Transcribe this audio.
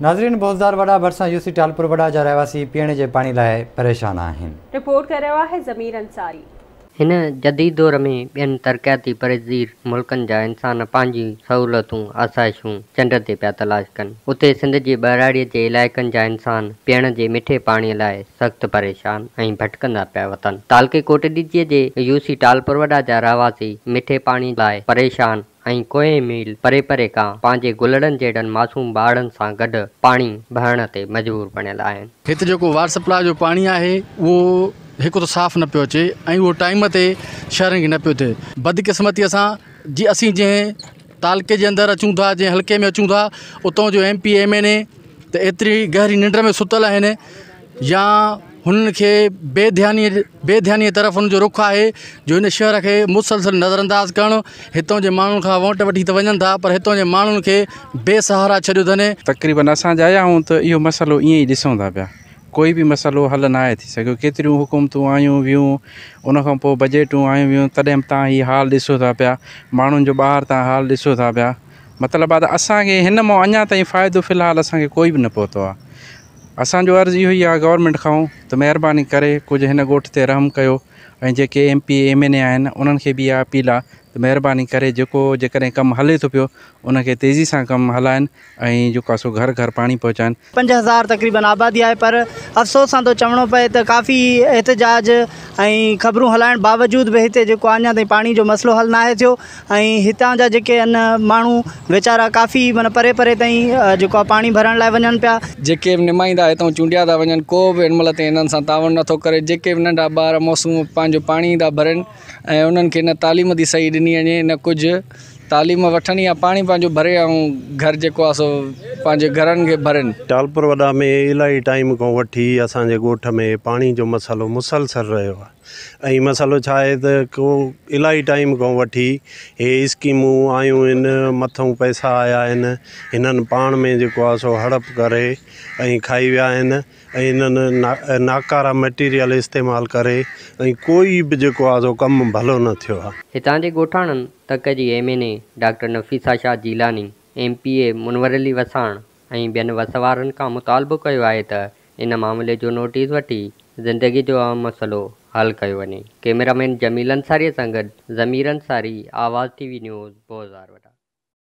नाज़रीन, भोजदार वड़ा भरिसां यूसी टालपुर वड़ा जा रहवासी पीअण जे पाणी लाइ परेशान आहिनि। रिपोर्ट कर रहा है ज़मीर अंसारी। हिन जदीद दौर में ॿियनि तरक़ियाती परेज़ीर मुल्कनि जा इंसान पंहिंजी सहूलियतूं आसाइशूं चंड ते पिया तलाश कनि। उते सिंध जे ॿराड़ीअ जे इलाइक़नि जा इंसान पीअण जे मिठे पाणीअ लाइ सख़्तु परेशान ऐं भटकंदा पिया वतनि। तालके कोटडीजीअ जे यूसी टालपुर वड़ा जा रहवासी मिठे पाणी लाइ परेशान ऐं कोए मील परे परे खां पंहिंजे गुलड़नि जहिड़नि मासूम ॿारनि सां गॾु पाणी भरण ते मजबूर बणियल आहिनि। हिते जेको वाटर सप्लाई जो पाणी आहे उहो हिकु त साफ़ न पियो अचे ऐं उहो टाइम ते शहरनि खे न पियो थिए। बदकिस्मतीअ सां असीं जंहिं तालके जे अंदरि अचूं था, जंहिं हल्के में अचूं था, उतां जो MP MNA त एतिरी गहरी निंड में सुतल आहिनि या हुननि खे बेध्यानीअ तरफ़ हुनजो रुख आहे जो हिन शहर खे मुसलसल नज़रअंदाज़ करणु। हितां जे माण्हुनि खां वोट वठी त वञनि था, पर हितां जे माण्हुनि खे बेसहारा छॾियो अथनि। तक़रीबन असां जा आया आहियूं त इहो मसइलो ईअं ई ॾिसूं था पिया, कोई बि मसइलो हल न आहे थी सघियो। केतिरियूं हुकूमतूं आयूं वियूं, उनखां पोइ बजटूं आयूं वियूं, तॾहिं बि तव्हां हीअ हाल ॾिसो था पिया, माण्हुनि जो ॿाहिरि तव्हां हाल ॾिसो था पिया। मतिलबु आहे त असांखे हिन मां अञा ताईं फ़ाइदो फ़िलहालु असांखे कोई बि न पहुतो आहे। असांजो अर्ज़ु इहो ई आहे गवर्नमेंट खां त महिरबानी करे कुझु हिन ॻोठ ते रहम कयो ऐं जेके MP MNA आहिनि उन्हनि खे बि इहा अपील आहे त महिरबानी करे जेको जेकॾहिं कमु हले थो पियो उनखे तेज़ी सां कमु हलाइनि ऐं जेको आहे सो घर घर पाणी पहुचाइनि। 5000 तक़रीबन आबादी आहे, पर अफ़सोस सां थो चवणो पए त काफ़ी एहतजाज ऐं ख़बरूं हलाइण बावजूद बि हिते जेको अञा ताईं पाणी जो मसइलो हल न आहे थियो ऐं हितां जा जेके आहिनि माण्हू वीचारा काफ़ी माना परे परे ताईं जेको आहे पाणी भरण लाइ वञनि पिया। जेके बि नुमाइंदा हितां चूंडिया था वञनि, को बि हिन महिल ताईं हिननि सां तावन नथो करे। जेके बि नंढा ॿार मासूम पंहिंजो पाणी था भरनि ऐं उन्हनि खे न तालीम थी सही ॾिनी वञे, न कुझु तालीम वठणी आहे, पाणी पंहिंजो भरे ऐं घर जेको आहे सो पंहिंजे घरनि खे भरनि। टालपुर वड़ा में इलाही टाइम खां वठी असांजे ॻोठ में पाणी जो मसइलो मुसलसल रहियो आहे ऐं मसइलो छा आहे त को इलाही टाइम खां वठी हे स्कीमूं आयूं आहिनि, मथां पैसा आया आहिनि, हिननि पाण में जेको आहे सो हड़प करे ऐं खाई विया आहिनि ऐं हिननि नाकारा मटीरियल इस्तेमालु करे ऐं कोई बि जेको आहे सो कमु भलो न थियो आहे। हितां जे ॻोठाणनि तक जी MNA doctor Nafisa Shah Jilani, MPA मुनवर अली वसाण ऐं ॿियनि वसवारनि खां मुतालबो कयो आहे त इन मामले जो नोटिस वठी ज़िंदगी जो अहम मसइलो हल कयो वञे। कैमरामैन जमील अंसारीअ सां गॾु ज़मीर अंसारी, आवाज़ TV न्यूज़, भोज़ार।